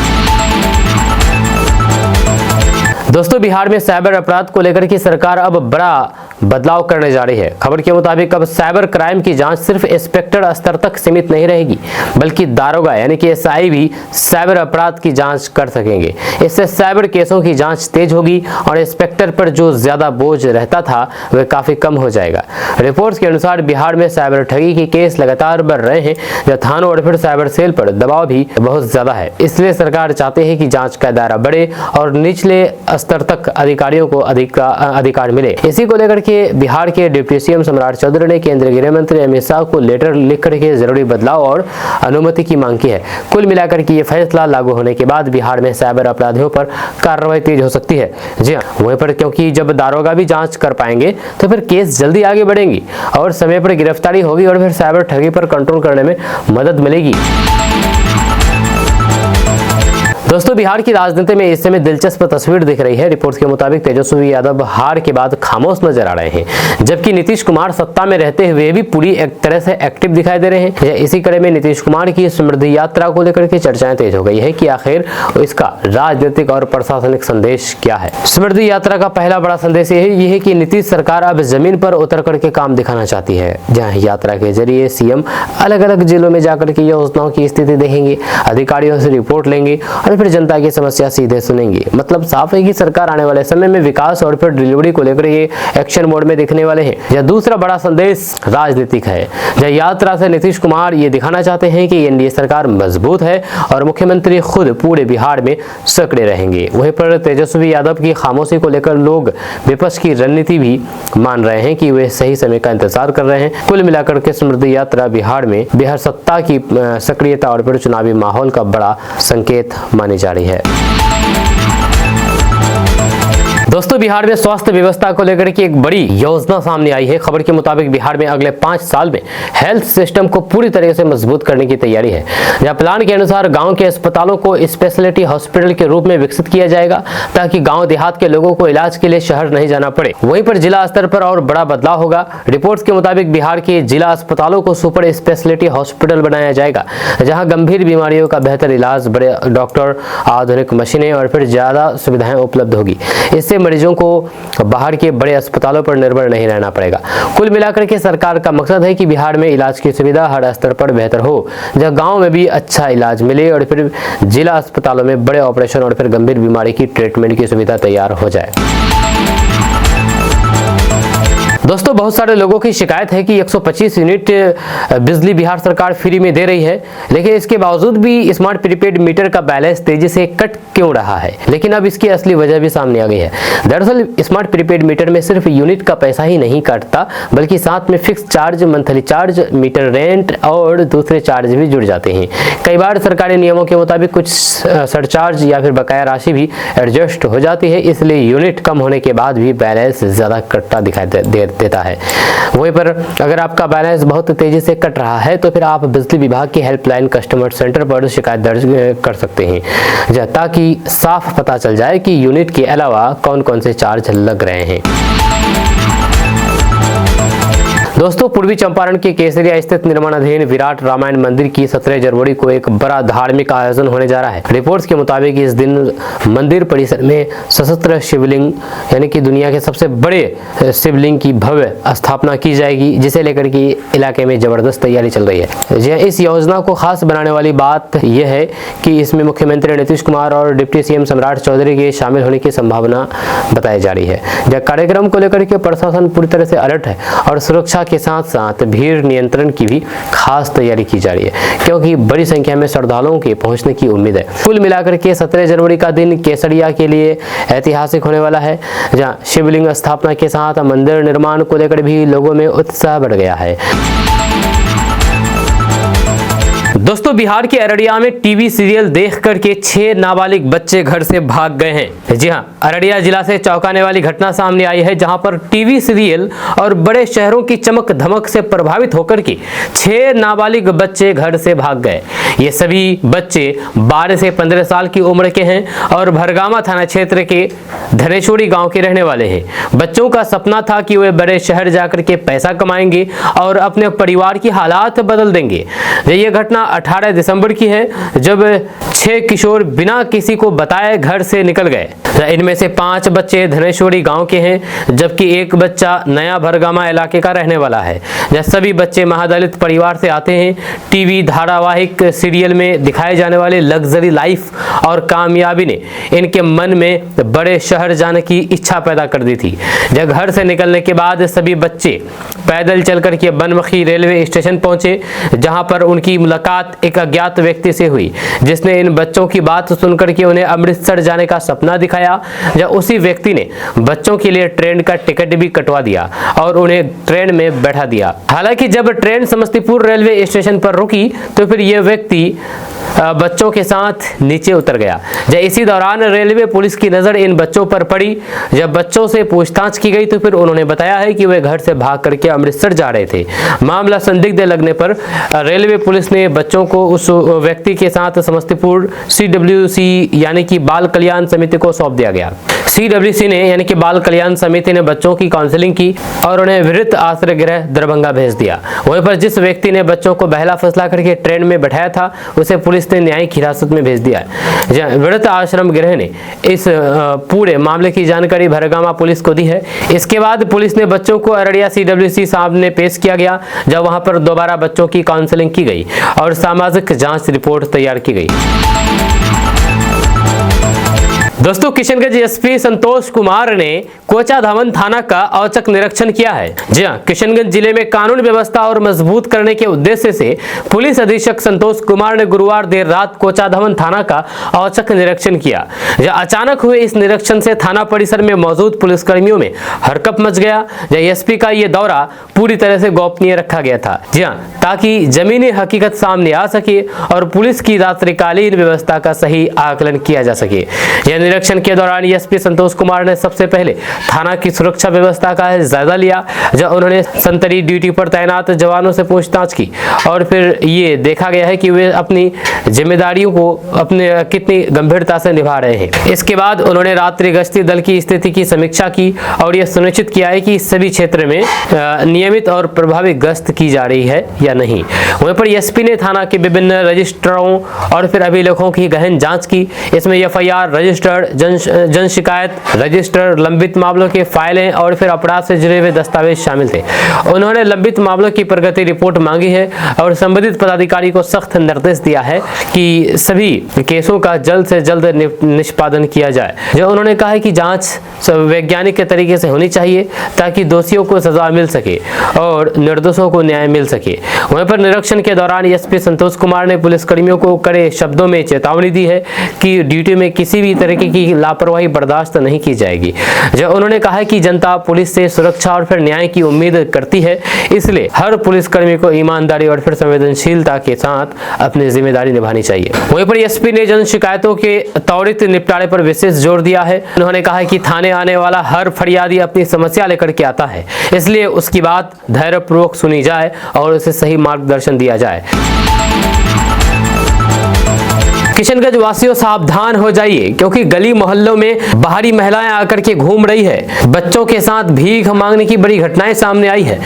दोस्तों, बिहार में साइबर अपराध को लेकर के सरकार अब बड़ा बदलाव करने जा रही है। खबर के मुताबिक अब साइबर क्राइम की जांच सिर्फ इंस्पेक्टर स्तर तक सीमित नहीं रहेगी बल्कि दारोगा यानी कि एसआई भी साइबर अपराध की जांच कर सकेंगे। इससे साइबर केसों की जांच तेज होगी और इंस्पेक्टर पर जो ज्यादा बोझ रहता था वह काफी कम हो जाएगा। रिपोर्ट्स के अनुसार बिहार में साइबर ठगी के केस लगातार बढ़ रहे हैं, जहाँ थानों और फिर साइबर सेल पर दबाव भी बहुत ज्यादा है। इसलिए सरकार चाहती है कि जांच का दायरा बढ़े और निचले स्तर तक अधिकारियों को अधिकार मिले। इसी को लेकर के बिहार के डिप्टी सीएम सम्राट चौधरी ने केंद्रीय गृह मंत्री अमित शाह को लेटर लिख करके जरूरी बदलाव और अनुमति की मांग की है। कुल मिलाकर के ये फैसला लागू होने के बाद बिहार में साइबर अपराधियों पर कार्रवाई तेज हो सकती है। जी हाँ, वहीं पर क्योंकि जब दारोगा भी जांच कर पाएंगे तो फिर केस जल्दी आगे बढ़ेंगी और समय पर गिरफ्तारी होगी और फिर साइबर ठगी पर कंट्रोल करने में मदद मिलेगी। दोस्तों, बिहार की राजनीति में इस समय दिलचस्प तस्वीर दिख रही है। रिपोर्ट्स के मुताबिक तेजस्वी यादव हार के बाद खामोश नजर आ रहे हैं, जबकि नीतीश कुमार सत्ता में रहते हुए भी पूरी एक तरह से एक्टिव दिखाई दे रहे हैं। इसी कड़ी में नीतीश कुमार की समृद्धि यात्रा को लेकर के चर्चाएं तेज हो गई है कि आखिर इसका राजनीतिक और प्रशासनिक संदेश क्या है। समृद्धि यात्रा का पहला बड़ा संदेश यह है कि नीतीश सरकार अब जमीन पर उतर करके काम दिखाना चाहती है। जहाँ यात्रा के जरिए सीएम अलग अलग जिलों में जाकर के योजनाओं की स्थिति देखेंगे, अधिकारियों से रिपोर्ट लेंगे और फिर जनता की समस्या सीधे सुनेंगे। मतलब साफ है कि सरकार आने वाले समय में विकास और फिर डिलीवरी को लेकर ये एक्शन मोड में दिखने वाले हैं। यह दूसरा बड़ा संदेश राजनीतिक है। यह यात्रा से नीतीश कुमार ये दिखाना चाहते हैं कि एनडीए सरकार मजबूत है और मुख्यमंत्री खुद पूरे बिहार में सक्रिय रहेंगे। वहीं पर तेजस्वी यादव की खामोशी को लेकर लोग विपक्ष की रणनीति भी मान रहे हैं कि वे सही समय का इंतजार कर रहे हैं। कुल मिलाकर के समृद्धि यात्रा बिहार सत्ता की सक्रियता और फिर चुनावी माहौल का बड़ा संकेत मानी जा रही है। दोस्तों, बिहार में स्वास्थ्य व्यवस्था को लेकर की एक बड़ी योजना सामने आई है। खबर के मुताबिक बिहार में अगले 5 साल में हेल्थ सिस्टम को पूरी तरह से मजबूत करने की तैयारी है। जहां प्लान के अनुसार गांव के अस्पतालों को स्पेशलिटी हॉस्पिटल के रूप में विकसित किया जाएगा ताकि गांव देहात के लोगों को इलाज के लिए शहर नहीं जाना पड़े। वहीं पर जिला स्तर पर और बड़ा बदलाव होगा। रिपोर्ट्स के मुताबिक बिहार के जिला अस्पतालों को सुपर स्पेशलिटी हॉस्पिटल बनाया जाएगा, जहाँ गंभीर बीमारियों का बेहतर इलाज, बड़े डॉक्टर, आधुनिक मशीनें और फिर ज्यादा सुविधाएं उपलब्ध होगी। इससे मरीजों को बाहर के बड़े अस्पतालों पर निर्भर नहीं रहना पड़ेगा। कुल मिलाकर के सरकार का मकसद है कि बिहार में इलाज की सुविधा हर स्तर पर बेहतर हो, जहां गांव में भी अच्छा इलाज मिले और फिर जिला अस्पतालों में बड़े ऑपरेशन और फिर गंभीर बीमारी की ट्रीटमेंट की सुविधा तैयार हो जाए। दोस्तों, बहुत सारे लोगों की शिकायत है कि 125 यूनिट बिजली बिहार सरकार फ्री में दे रही है, लेकिन इसके बावजूद भी स्मार्ट प्रीपेड मीटर का बैलेंस तेजी से कट क्यों रहा है। लेकिन अब इसकी असली वजह भी सामने आ गई है। दरअसल स्मार्ट प्रीपेड मीटर में सिर्फ यूनिट का पैसा ही नहीं कटता, बल्कि साथ में fix charge, monthly charge, meter rent और दूसरे चार्ज भी जुड़ जाते हैं। कई बार सरकारी नियमों के मुताबिक कुछ सरचार्ज या फिर बकाया राशि भी एडजस्ट हो जाती है, इसलिए यूनिट कम होने के बाद भी बैलेंस ज़्यादा कटता दिखाई देता है। वहीं पर अगर आपका बैलेंस बहुत तेजी से कट रहा है तो फिर आप बिजली विभाग की हेल्पलाइन कस्टमर सेंटर पर शिकायत दर्ज कर सकते हैं, ताकि साफ पता चल जाए कि यूनिट के अलावा कौन कौन से चार्ज लग रहे हैं। दोस्तों, पूर्वी चंपारण के केसरिया स्थित निर्माणाधीन विराट रामायण मंदिर की 17 जनवरी को एक बड़ा धार्मिक आयोजन होने जा रहा है। रिपोर्ट्स के मुताबिक इस दिन मंदिर परिसर में सशस्त्र शिवलिंग यानी कि दुनिया के सबसे बड़े शिवलिंग की भव्य स्थापना की जाएगी, जिसे लेकर के इलाके में जबरदस्त तैयारी चल रही है। इस योजना को खास बनाने वाली बात यह है कि इसमें मुख्यमंत्री नीतीश कुमार और डिप्टी सीएम सम्राट चौधरी के शामिल होने की संभावना बताई जा रही है। कार्यक्रम को लेकर के प्रशासन पूरी तरह से अलर्ट है और सुरक्षा के साथ साथ भीड़ नियंत्रण की भी खास तैयारी की जा रही है, क्योंकि बड़ी संख्या में श्रद्धालुओं के पहुंचने की उम्मीद है। कुल मिलाकर के 17 जनवरी का दिन केसरिया के लिए ऐतिहासिक होने वाला है, जहां शिवलिंग स्थापना के साथ मंदिर निर्माण को लेकर भी लोगों में उत्साह बढ़ गया है। दोस्तों, बिहार के अररिया में टीवी सीरियल देख करके 6 नाबालिग बच्चे घर से भाग गए हैं। जी हां, अररिया जिला से चौंकाने वाली घटना सामने आई है, जहां पर टीवी सीरियल और बड़े शहरों की चमक धमक से प्रभावित होकर के 6 नाबालिग बच्चे घर से भाग गए। ये सभी बच्चे 12 से 15 साल की उम्र के हैं और भरगामा थाना क्षेत्र के धनेश्वरी गांव के रहने वाले हैं। बच्चों का सपना था कि वे बड़े शहर जाकर के पैसा कमाएंगे और अपने परिवार की हालात बदल देंगे। ये घटना 18 दिसंबर की है, जब 6 किशोर बिना किसी को बताए घर से निकल गए। इनमें से 5 बच्चे धनेश्वरी गांव के हैं, जबकि एक बच्चा नया भरगामा इलाके का रहने वाला है। सभी बच्चे महादलित परिवार से आते हैं। टीवी धारावाहिक सीरियल में दिखाए जाने वाले लग्जरी लाइफ और कामयाबी ने इनके मन में बड़े शहर जाने की इच्छा पैदा कर दी थी। जब घर से निकलने के बाद सभी बच्चे पैदल चल कर के बनमखी रेलवे स्टेशन पहुंचे, जहां पर उनकी मुलाकात एक अज्ञात व्यक्ति से हुई, जिसने इन बच्चों की बात सुनकर के उन्हें अमृतसर जाने का सपना दिखाया। जब उसी व्यक्ति ने बच्चों के लिए ट्रेन का टिकट भी कटवा दिया और उन्हें ट्रेन में बैठा दिया। हालांकि जब ट्रेन समस्तीपुर रेलवे स्टेशन पर रुकी तो फिर यह व्यक्ति बच्चों के साथ नीचे उतर गया। जब इसी दौरान रेलवे पुलिस की नजर इन बच्चों पर पड़ी। जब बच्चों से पूछताछ की गई तो फिर उन्होंने बताया है कि वे घर से भाग करके अमृतसर जा रहे थे। मामला संदिग्ध लगने पर रेलवे पुलिस ने बच्चों को उस व्यक्ति के साथ समस्तीपुर CWC यानी कि बाल कल्याण समिति को सौंप दिया गया। CWC ने यानी कि बाल कल्याण समिति ने बच्चों की काउंसलिंग की और उन्हें वृत्त आश्रय गृह दरभंगा भेज दिया। वहीं पर जिस व्यक्ति ने बच्चों को बहला फुसला करके ट्रेन में बैठाया था, उसे पुलिस ने न्यायिक हिरासत में भेज दिया। वृत्त आश्रम गृह ने इस पूरे मामले की जानकारी भरगामा पुलिस को दी है। इसके बाद पुलिस ने बच्चों को अररिया CWC सामने पेश किया गया, जब वहां पर दोबारा बच्चों की काउंसलिंग की गई और सामाजिक जांच रिपोर्ट तैयार की गई। दोस्तों, किशनगंज एसपी संतोष कुमार ने कोचाधामन थाना का औचक निरीक्षण किया है। जी हां, किशनगंज जिले में कानून व्यवस्था और मजबूत करने के उद्देश्य से पुलिस अधीक्षक संतोष कुमार ने गुरुवार देर रात कोचाधामन थाना का औचक निरीक्षण किया। अचानक हुए इस निरीक्षण से थाना परिसर में मौजूद पुलिसकर्मियों में हड़कंप मच गया। एसपी का यह दौरा पूरी तरह से गोपनीय रखा गया था, जी हां, ताकि जमीनी हकीकत सामने आ सके और पुलिस की रात्रिकालीन व्यवस्था का सही आकलन किया जा सके। निरीक्षण के दौरान एसपी संतोष कुमार ने सबसे पहले थाना की सुरक्षा व्यवस्था का जायजा लिया, जब उन्होंने संतरी ड्यूटी पर तैनात जवानों से पूछताछ की और फिर ये देखा गया है कि वे अपनी जिम्मेदारियों को अपने कितनी गंभीरता से निभा रहे हैं। इसके बाद उन्होंने रात्रि गश्ती दल की स्थिति की समीक्षा की और यह सुनिश्चित किया है कि सभी क्षेत्र में नियमित और प्रभावी गश्त की जा रही है या नहीं। वहीं पर एसपी ने थाना के विभिन्न रजिस्टरों और फिर अभिलेखों की गहन जांच की। इसमें FIR रजिस्टर्ड रिकॉर्ड, जन शिकायत रजिस्टर, लंबित मामलों के फाइलें और फिर अपराध से जुड़े हुए दस्तावेज शामिल थे। उन्होंने लंबित मामलों की प्रगति रिपोर्ट मांगी है और संबंधित पदाधिकारी को सख्त निर्देश दिया है कि सभी केसों का जल्द से जल्द निष्पादन किया जाए। जो उन्होंने कहा है कि जांच वैज्ञानिक के तरीके से होनी चाहिए ताकि दोषियों को सजा मिल सके और निर्दोषों को न्याय मिल सके। वहीं पर निरीक्षण के दौरान एसपी संतोष कुमार ने पुलिसकर्मियों को कड़े शब्दों में चेतावनी दी है कि ड्यूटी में किसी भी तरीके की लापरवाही बर्दाश्त नहीं की जाएगी। जो उन्होंने कहा है कि जनता पुलिस से सुरक्षा और फिर न्याय की उम्मीद करती है, इसलिए हर पुलिसकर्मी को ईमानदारी और फिर संवेदनशीलता के साथ अपनी जिम्मेदारी निभानी चाहिए। वहीं पर एसपी ने जन शिकायतों के त्वरित निपटारे पर विशेष जोर दिया है। उन्होंने कहा है कि थाने आने वाला हर फरियादी अपनी समस्या लेकर के आता है, इसलिए उसकी बात धैर्यपूर्वक सुनी जाए और उसे सही मार्गदर्शन दिया जाए। किशनगंज वासियों सावधान हो जाइए, क्योंकि गली मोहल्लों में बाहरी महिलाएं आकर के घूम रही है। बच्चों के साथ भीख मांगने की बड़ी घटनाएं सामने आई है।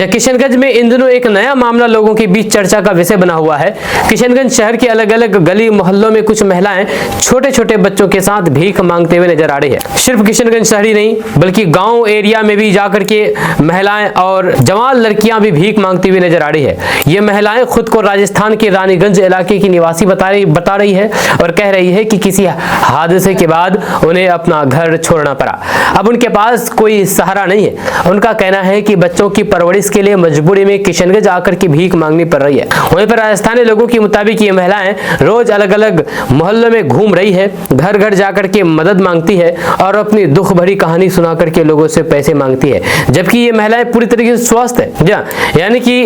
किशनगंज में इन दिनों एक नया मामला लोगों के बीच चर्चा का विषय बना हुआ है। किशनगंज शहर के अलग अलग गली मोहल्लों में कुछ महिलाएं छोटे छोटे बच्चों के साथ भीख मांगते हुए नजर आ रही है। सिर्फ किशनगंज शहर ही नहीं बल्कि गाँव एरिया में भी जाकर के महिलाएं और जवान लड़कियां भी भीख मांगती हुई नजर आ रही है। ये महिलाएं खुद को राजस्थान के रानीगंज इलाके की निवासी बता रही है और कह रही है कि किसी हादसे के बाद उन्हें अपना घर छोड़ना पड़ा। अब उनके पास कोई सहारा नहीं है। उनका कहना है कि बच्चों की परवरिश के लिए मजबूरी में किशनगंज आकर के भीख मांगनी पड़ रही है। वहीं पर राजस्थानी लोगों के मुताबिक ये महिलाएं रोज अलग अलग मोहल्लों में घूम रही है, घर घर जाकर के मदद मांगती है और अपनी दुख भरी कहानी सुना करके लोगों से पैसे मांगती है, जबकि ये महिलाएं पूरी तरीके से स्वस्थ है। यानी कि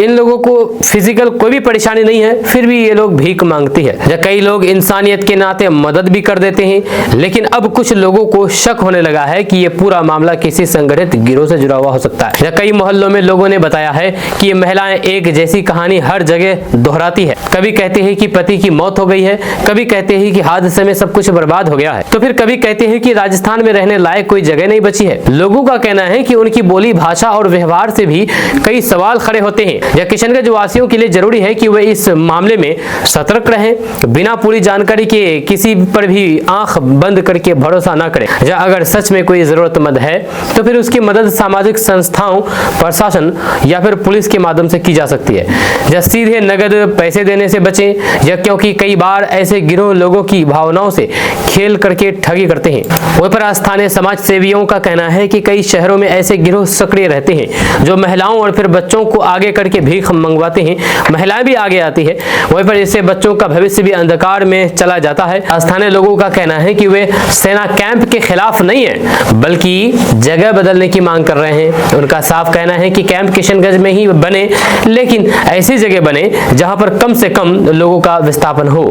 इन लोगों को फिजिकल कोई भी परेशानी नहीं है, फिर भी ये लोग भीख मांगती है। कई लोग इंसानियत के नाते मदद भी कर देते हैं, लेकिन अब कुछ लोगों को शक होने लगा है कि ये पूरा मामला किसी संगठित गिरोह से जुड़ा हुआ हो सकता है। कई मोहल्लों में लोगों ने बताया है कि ये महिलाएं एक जैसी कहानी हर जगह दोहराती है। कभी कहते हैं कि पति की मौत हो गई है, कभी कहते हैं कि हादसे में सब कुछ बर्बाद हो गया है, तो फिर कभी कहते हैं कि राजस्थान में रहने लायक कोई जगह नहीं बची है। लोगों का कहना है कि उनकी बोली भाषा और व्यवहार से भी कई सवाल खड़े होते हैं। किशनगंज वासियों के लिए जरूरी है कि वे इस मामले में सतर्क रहें, बिना पूरी जानकारी के किसी पर भी आंख बंद करके भरोसा ना करें। अगर सच में कोई जरूरतमंद है तो फिर उसकी मदद सामाजिक संस्थाओं, प्रशासन या फिर पुलिस के माध्यम से की जा सकती है। सीधे नगद पैसे देने से बचें, क्योंकि कई बार ऐसे गिरोह लोगों की भावनाओं से खेल करके ठगी करते हैं। वहीं पर स्थानीय समाज सेवियों का कहना है कि कई शहरों में ऐसे गिरोह सक्रिय रहते हैं जो महिलाओं और फिर बच्चों को आगे करके भीख मंगवाते हैं। महिलाएं भी आगे आती है, वहीं पर इससे बच्चों का भविष्य भी अंधकार में चला जाता है। स्थानीय लोगों का कहना है कि वे सेना कैंप के खिलाफ नहीं है, बल्कि जगह बदलने की मांग कर रहे हैं। उनका साफ कहना है कि कैंप किशनगंज में ही बने, लेकिन ऐसी जगह बने जहां पर कम से कम लोगों का विस्थापन हो।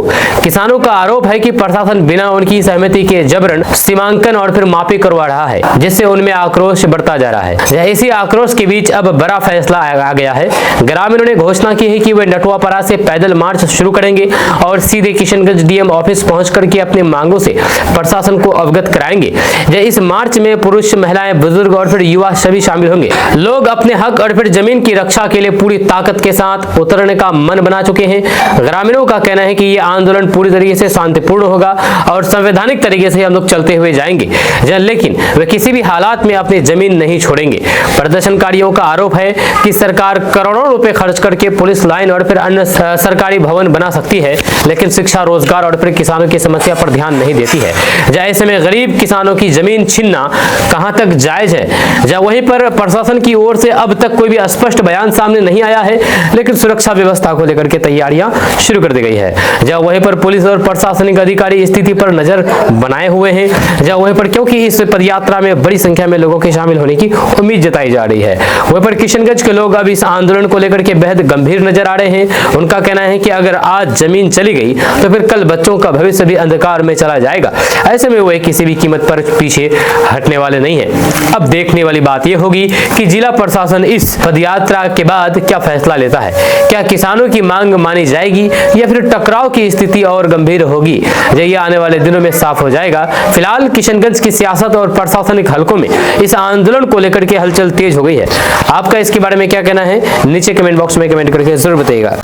किसानों का आरोप है कि प्रशासन बिना उनकी सहमति के जबरन सीमांकन और फिर मापी करवा रहा है, जिससे उनमें आक्रोश बढ़ता जा रहा है। इसी आक्रोश के बीच अब बड़ा फैसला आ गया है। ग्रामीणों ने घोषणा की है कि वे नटुआपरा से पैदल मार्च शुरू करेंगे और सीधे किशनगंज डीएम ऑफिस पहुंच करके अपनी मांगों से प्रशासन को अवगत कराएंगे। इस मार्च में पुरुष, महिलाएं, बुजुर्ग और फिर युवा सभी शामिल होंगे। लोग अपने हक और फिर जमीन की रक्षा के लिए पूरी ताकत के साथ उतरने का मन बना चुके हैं। ग्रामीणों का कहना है कि ये आंदोलन पूरी तरीके से शांतिपूर्ण होगा और संवैधानिक तरीके से हम लोग चलते हुए जाएंगे, लेकिन वे किसी भी हालात में अपनी जमीन नहीं छोड़ेंगे। प्रदर्शनकारियों का आरोप है कि सरकार करोड़ों रुपए खर्च करके पुलिस लाइन और फिर अन्य सरकारी भवन बना सकती है, लेकिन शिक्षा, रोजगार और फिर किसानों की समस्या पर ध्यान नहीं देती है। ऐसे में गरीब किसानों की जमीन छीनना कहां तक जायज है। वहीं पर प्रशासन की ओर से अब तक कोई भी स्पष्ट बयान सामने नहीं आया है, लेकिन सुरक्षा व्यवस्था को लेकर के तैयारियां शुरू कर दी गई है। वहीं पर पुलिस और प्रशासनिक अधिकारी स्थिति पर नजर बनाए हुए हैं। वहीं पर क्योंकि इस पदयात्रा में बड़ी संख्या में लोगों के शामिल होने की उम्मीद जताई जा रही है। वहीं पर किशनगंज के लोग अब इस आंदोलन को लेकर के बेहद गंभीर नजर आ रहे हैं। उनका कहना है कि अगर आज जमीन चली गई तो फिर कल बच्चों का भविष्य भी अंधकार में चला जाएगा। ऐसे में वे किसी भी कीमत पर पीछे हटने वाले नहीं है। अब देखने वाली बात यह होगी कि जिला प्रशासन इस पदयात्रा के बाद क्या फैसला लेता है। क्या किसानों की मांग मानी जाएगी या फिर टकराव की स्थिति और गंभीर होगी, ये आने वाले दिनों में साफ हो जाएगा। फिलहाल किशनगंज की सियासत और प्रशासनिक हलकों में इस आंदोलन को लेकर के हलचल तेज हो गई है। आपका इसके बारे में क्या कहना है, नीचे कमेंट बॉक्स में कमेंट करके जरूर बताइएगा।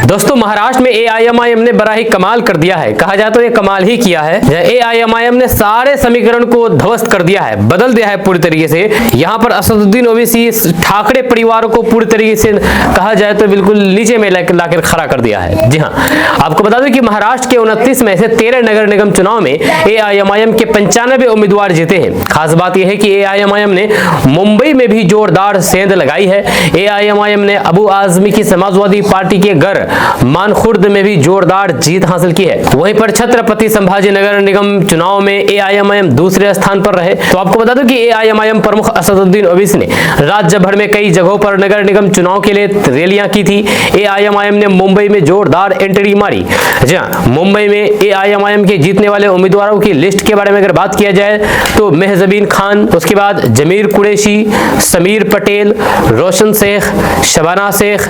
दोस्तों महाराष्ट्र में एआईएमआईएम ने बड़ा ही कमाल कर दिया है, कहा जाए तो ये कमाल ही किया है। एआईएमआईएम ने सारे समीकरण को ध्वस्त कर दिया है, बदल दिया है पूरी तरीके से। यहाँ पर असदुद्दीन ओवैसी ठाकरे परिवार को पूरी तरीके से कहा जाए तो बिल्कुल नीचे में लाकर खड़ा कर दिया है। जी हाँ, आपको बता दूं कि महाराष्ट्र के 29 में से 13 नगर निगम चुनाव में एआईएमआईएम के 95 उम्मीदवार जीते हैं। खास बात यह है कि एआईएमआईएम ने मुंबई में भी जोरदार सेंध लगाई है। एआईएमआईएम ने अबू आजमी की समाजवादी पार्टी के घर मानखुर्द में भी जोरदार जीत हासिल की है। वहीं पर छत्रपति संभाजी नगर निगम चुनाव में एआईएमआईएम दूसरे स्थान पर रहे। तो आपको बता दूं कि एआईएमआईएम प्रमुख असदुद्दीन ओवैसी ने राज्य भर में कई जगहों पर नगर निगम चुनाव के लिए रैलियां की थी। एआईएमआईएम ने मुंबई में जोरदार एंट्री मारी। जी हां, मुंबई में एआईएमआईएम के जीतने वाले उम्मीदवारों की लिस्ट के बारे में अगर बात किया जाए तो मेहजबीन खान, उसके बाद जमीर कुरैशी, समीर पटेल, रोशन शेख, शबाना शेख,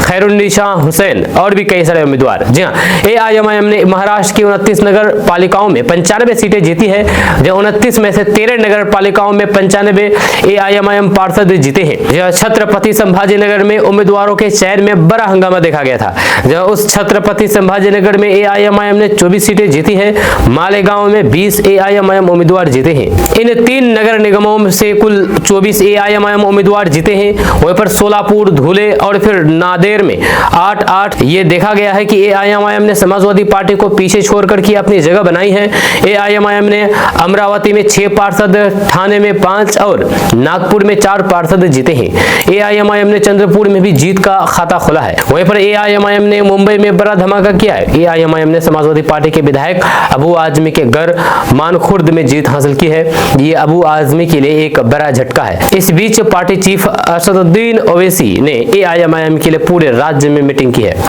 खैरुन्निसा हुसैन और भी कई सारे उम्मीदवार। जी हाँ, एआईएमआईएम ने महाराष्ट्र की 29 नगर पालिकाओं में 95 सीटें जीती है। जो 29 में से 13 नगर पालिकाओं में 95 एआईएमआईएम पार्षद जीते हैं। छत्रपति संभाजी नगर में उम्मीदवारों के चयन में बड़ा हंगामा देखा गया था। जो उस छत्रपति संभाजी नगर में एआईएमआईएम ने 24 सीटें जीती है। मालेगांव में 20 एआईएमआईएम उम्मीदवार जीते हैं। इन 3 नगर निगमों से कुल 24 एआईएमआईएम उम्मीदवार जीते हैं। वहीं पर सोलापुर, धुले और फिर नादेर में 8-8 ये देखा गया है कि एआईएमआईएम ने समाजवादी पार्टी को पीछे छोड़कर की अपनी जगह बनाई है। एआईएमआईएम ने अमरावती में 6 पार्षद, ठाणे में 5 और नागपुर में 4 पार्षद जीते हैं। एआईएमआईएम ने चंद्रपुर में भी जीत का खाता खोला है। वहीं पर एआईएमआईएम ने मुंबई में बड़ा धमाका किया है। एआईएमआईएम ने समाजवादी पार्टी के विधायक अबू आजमी के घर मानखुर्द में जीत हासिल की है। ये अबू आजमी के लिए एक बड़ा झटका है। इस बीच पार्टी चीफ असदुद्दीन ओवैसी ने एआईएमआईएम के लिए पूरे राज्य में मीटिंग की है।